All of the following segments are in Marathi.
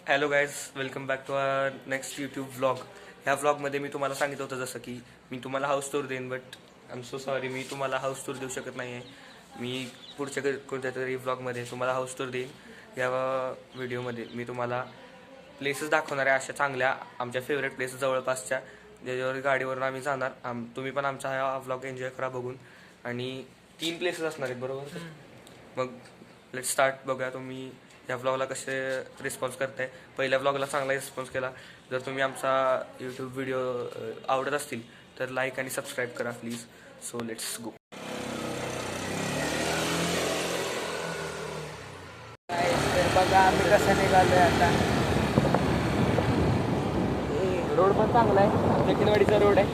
Hello guys, welcome back to our next YouTube vlog. ह्या व्लॉगमध्ये मी तुम्हाला सांगितलं होतं जसं की मी तुम्हाला हाऊस टूर देईन, but I am so sorry, मी तुम्हाला हाऊस टूर देऊ शकत नाही आहे. मी पुढच्या कोणत्या तरी व्लॉगमध्ये तुम्हाला हाऊस टूर देईन. या व्हिडिओमध्ये मी तुम्हाला प्लेसेस दाखवणार आहे, अशा चांगल्या आमच्या फेवरेट प्लेसेस जवळपासच्या, ज्याच्यावर गाडीवरून आम्ही जाणार. तुम्ही पण आमचा हा व्लॉग एन्जॉय करा बघून. आणि 3 प्लेसेस असणार आहेत, बरोबर? मग लेट स्टार्ट. बघा तुम्ही या व्लॉगला कसे रिस्पॉन्स करताय. पहिल्या व्लॉगला चांगला रिस्पॉन्स केला. जर तुम्ही आमचा यूट्यूब व्हिडिओ आवडत असतील तर लाईक आणि सबस्क्राईब करा प्लीज. So let's go. बघा आम्ही कसं निघालोय आता. रोड पण चांगला आहे, जकिनवाडीचा रोड आहे.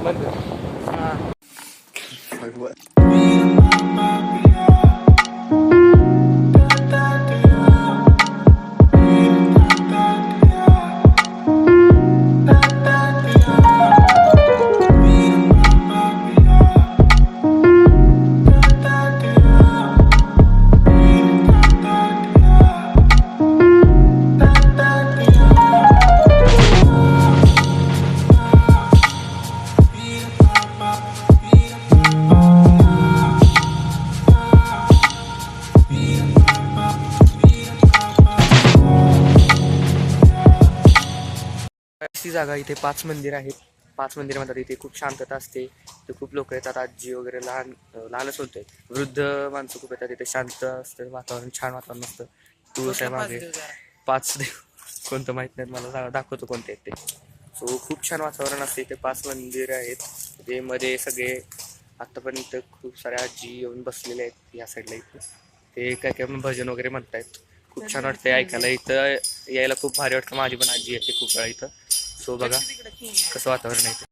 बंद. हां ती जागा, इथे 5 मंदिर आहेत. 5 मंदिर म्हणतात. इथे खूप शांतता असते. इथे खूप लोक येतात, आजी वगैरे, लहानच होते, वृद्ध माणसं खूप येतात. इथे शांत असतं वातावरण, छान वातावरण असतं. तुळस आहे मागे. 5 देव कोणतं माहित नाही मला, दाखवतो कोणते आहेत ते. सो खूप छान वातावरण असते. इथे 5 मंदिर आहेत. ते मध्ये सगळे आतापर्यंत खूप साऱ्या आजी येऊन बसलेले आहेत या साईडला. इथे ते काय काय भजन वगैरे म्हणतायत. खूप छान वाटतंय ऐकायला. इथं यायला खूप भारी वाटतं. माझी पण आजी येते खूप वेळा इथं. सो बघा कसं वातावरण आहे.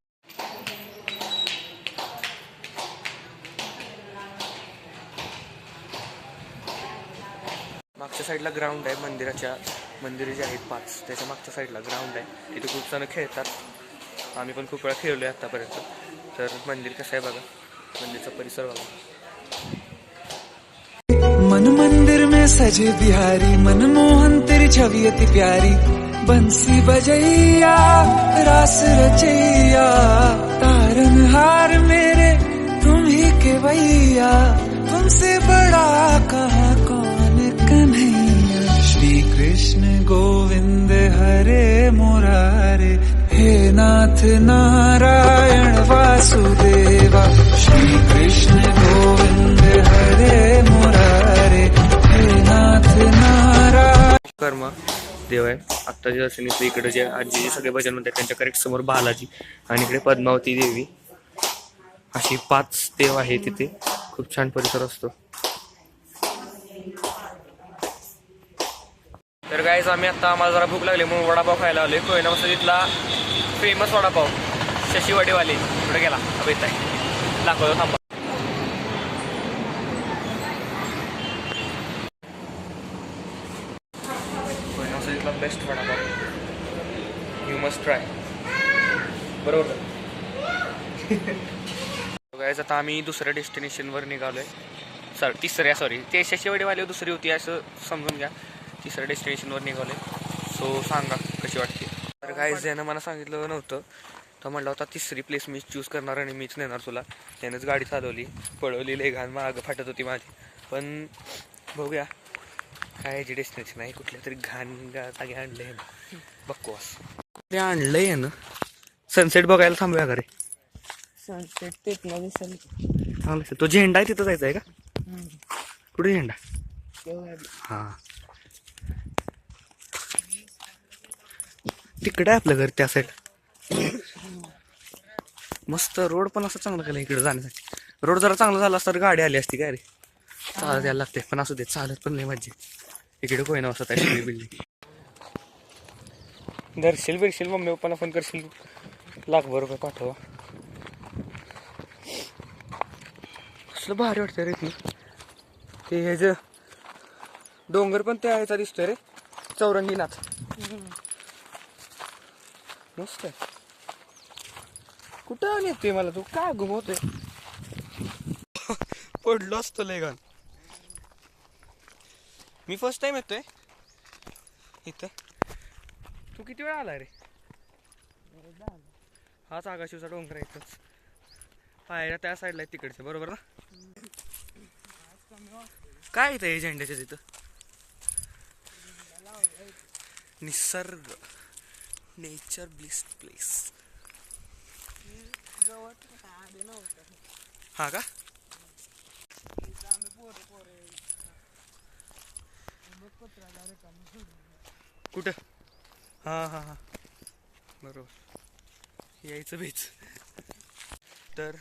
मागच्या साईडला ग्राउंड आहे. मंदिरे जे आहेत 5, त्याच्या मागच्या साईडला ग्राउंड आहे. तिथे खूप जण खेळतात. आम्ही पण खूप वेळा खेळलो आहे आत्तापर्यंत. तर मंदिर कसं आहे बघा, मंदिरचा परिसर बघा. मन मंदिर में सजे बिहारी, मनमोहन तेरी छवि अति प्यारी. बंसी बजैया रास रचैया, तारनहार मेरे तुम ही के भैया. तुमसे बड़ा कहाँ कौन कन्हैया. श्री कृष्ण गोविंद हरे मुरारे, हे नाथ नारायण वासुदेवा. श्री कृष्ण गोविंद हरे मुरारे, हे नाथ नारायण. कर्म देव आहे. आत्ताच्या दर्शनी इकडे जे आजी सगळे भजन म्हणतात त्यांच्या करेक्ट समोर बालाजी आणि इकडे पद्मावती देवी, अशी 5 देव आहे तिथे. खूप छान परिसर असतो. तर गाईज, आम्हाला जरा भूक लागली म्हणून वडापाव खायला आलोय. कोयना मस्जिदला फेमस वडापाव शशीवाडीवाले इकडे गेला. अब येत आहे, दाखवतो थांबा. कोयना मस्जिदला best vada pav, you must try. बरोबर गाईज, आता आम्ही दुसऱ्या डेस्टिनेशनवर निघालोय. तिसऱ्या ते शशीवाडीवाले दुसरी होती असं समजून घ्या. तिसऱ्या डेस्टिनेशनवर निघालोय. सो सांगा कशी वाटते. तर गाईज, यानं मला सांगितलं नव्हतं, तर म्हटलं होता तिसरी प्लेस मी चूज करणार आणि मीच नेणार तुला. त्यानंच गाडी चालवली, पळवली, लय घाण मागं फाटत होती माझी. पण बघूया काय याची डेस्टिनेशन आहे. कुठल्या तरी घाण जागे आणलंय ना, बकवास ते आणलंय ना. सनसेट बघायला थांबूया का रे? सनसेट तिथनं दिसेल. चांगलं. तो झेंडा आहे तिथं जायचं आहे का? कुठे झेंडा? हा, तिकडे आहे आपलं घर त्या साईड. मस्त रोड पण असं चांगलं केलं इकडे जाण्यासाठी. रोड जरा चांगला झाला असता तर गाडी आली असती काय रे. चालत यायला लागते, पण असू दे, चालत पण नाही मज्जा. इकडे कोयना असत आहे बिल्डिंग. धरशील मम्मी पप्पांना फोन करशील, ₹1,00,000 पाठवा. कसलं भारी वाटतं रे इथलं. ते ह्याचं डोंगर पण त्या ह्याचा दिसतोय रे, चौरंगीनाथ. मस्त आहे. कुठं येतोय मला तू, काय घुमवतोय? पडलो असतो लय घाण. मी फर्स्ट टाइम येतोय. इथं तू किती वेळा आला रे? हाच आगाशीवचा डोंगर आहे इथंच. पायऱ्या त्या साईडला आहेत तिकडच्या, बरोबर ना? काय इथं हे झेंड्याच्या तिथं? निसर्ग, नेचर ब्लिस प्लेस. हा का? कुठं? हा हा हा बरोबर, यायचं बेच. तर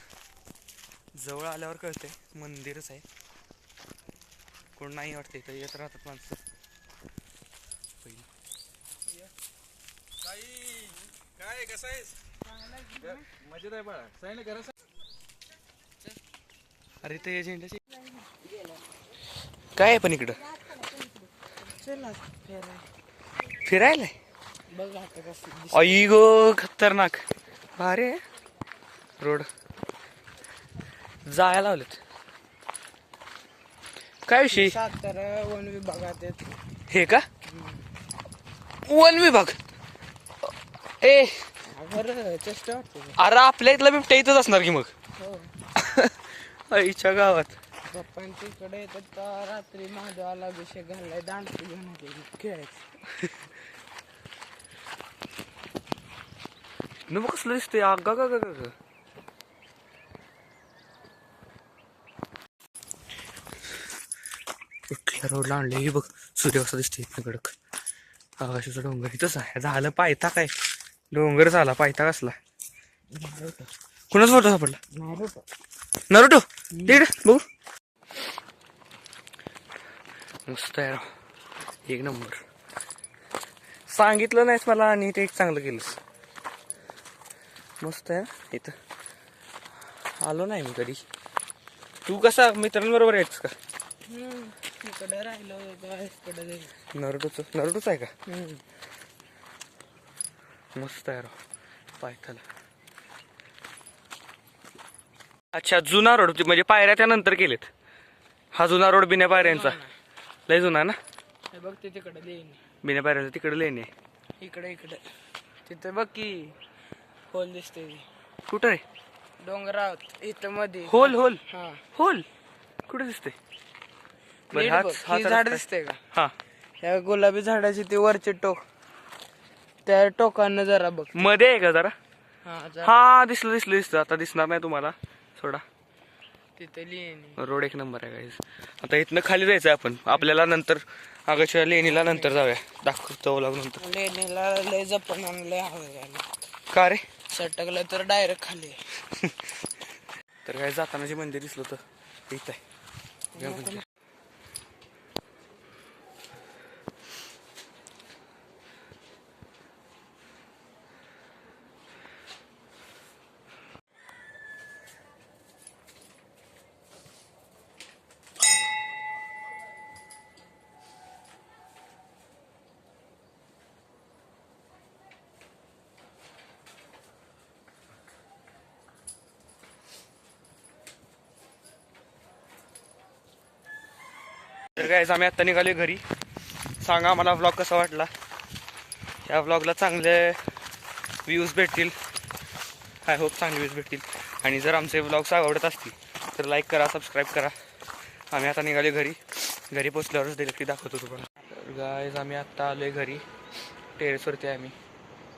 जवळ आल्यावर कळतंय मंदिरच आहे. कोण नाही वाटतं इथं, येत राहतात माणसं. पहिली काय कसं आहेस? मजेत आहे बाळा. साईने करा. अरे ते एजंटाची काय आहे पण इकडं चला फिरायला? बघ आता कसं आई गो खतरनाक. अरे रोड जायला लावलेत. काय विषय? सातारा वन विभागात आहेत. हे का वन विभाग? ए बरं चेष्टा वाटते. अरे आपल्या इथला बिबट्या इथंच असणार की मग. हो आईच्या गावात. पप्पांच्या इकडे येतात तर रात्री महादेवाला अभिषेक घालाय, दांडकी घेऊन खेळायचं. न कसलं दिसतंय आगा गा गा गा. कुठल्या रोडला आणले हे बघ. सूर्य कसा दिसतोय इथनं कडक. आकाशाचा डोंगर इथंच आहे. झालं पायथा काय डोंगर झाला, पायथा कसला. कुणाच फोटो सापडला? नरुटो इकडे बघू. मस्त आहे राव, एक नंबर. सांगितलं नाहीस मला आणि ते एक चांगलं केलंस. मस्त आहे इथं. आलो नाही मी कधी. तू कसा मित्रांबरोबर यायच का? इकडे राहिलो इकडे जाईल. नरुटोच आहे का? मस्त आहे राव पायथ्याला. अच्छा जुना रोड म्हणजे पायऱ्या त्यानंतर केलेत. हा जुना रोड बिना पायऱ्यांचा लय जुना ना. हे बघ ते तिकडे लेणी. बिना पायऱ्याचा तिकडे लेणे. इकडे तिथे बघ की होल दिसते. कुठं रे? डोंगरात इथं मध्ये होल होल हा होल कुठे दिसते? नीट बघ, ही झाड दिसते का? हा ह्या गुलाबी झाडाची ते वरचे टोक, त्या टोकांना जरा बघ. मध्ये आहे का जरा? हा जरा. हा दिसलं. आता दिसणार नाही तुम्हाला थोडा. तिथे लेणी. रोड एक नंबर आहे गाईस. आता इथनं खाली जायचं आपण. आपल्याला नंतर आगाच्या लेणीला नंतर जाऊया. दाखवतो नंतर. लेणीला लय जपून आणलंय हवं का रे? सटकलं तर डायरेक्ट खाली. तर काय जाताना जे मंदिर दिसलं तर इथं आहे. या मंदिर. तर काय आम्ही आत्ता निघालोय घरी. सांगा आम्हाला व्लॉग कसा वाटला. या व्लॉगला चांगले व्ह्यूज भेटतील. आय होप चांगले व्ह्यूज भेटतील. आणि जर आमचे व्लॉग्स आवडत असतील तर लाईक करा, सबस्क्राईब करा. आम्ही आता निघाले घरी. घरी पोचल्यावरच डिरेक्टली दाखवतो तुम्हाला. तर गाईज आम्ही आत्ता आलोय घरी. टेरेसवरती आहे आम्ही.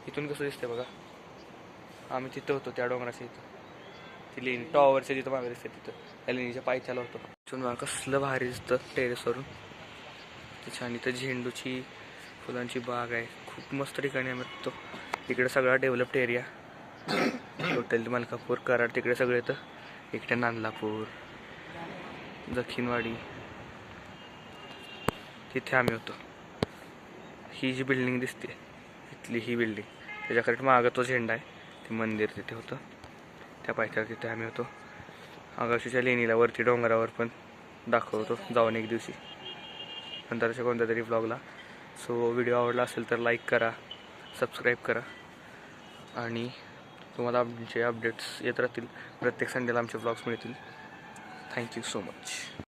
इथून कसं दिसतंय बघा. आम्ही तिथं होतो त्या डोंगराच्या इथं. ती लेणी टॉवरच्या तिथं मागे दिसते. तिथं त्या लेणीच्या पायथ्याला होतो. मला कसलं भारी दिसतं टेरेसवरून. छान इथं झेंडूची फुलांची बाग आहे. खूप मस्त ठिकाणी आम्ही होतो. इकडे सगळा developed area. Total Malkapur, Karad तिकडे सगळे येतं. इकडे नांदलापूर, जखीनवाडी तिथे आम्ही होतो. ही जी बिल्डिंग दिसते इथली ही बिल्डिंग, त्याच्याकडे मागं तो झेंडा आहे. ते मंदिर तिथे होतं. त्या पायथ्यावर तिथे आम्ही होतो. आगाशीच्या लेणीला वरती डोंगरावर पण दाखवतो जाऊन एक दिवशी नंतरच्या कोणत्या तरी व्लॉगला. सो व्हिडिओ आवडला असेल तर लाईक करा, सबस्क्राईब करा. आणि तुम्हाला आमचे अपडेट्स येत राहतील. प्रत्येक संडेला आमचे व्लॉग्स मिळतील. Thank you so much.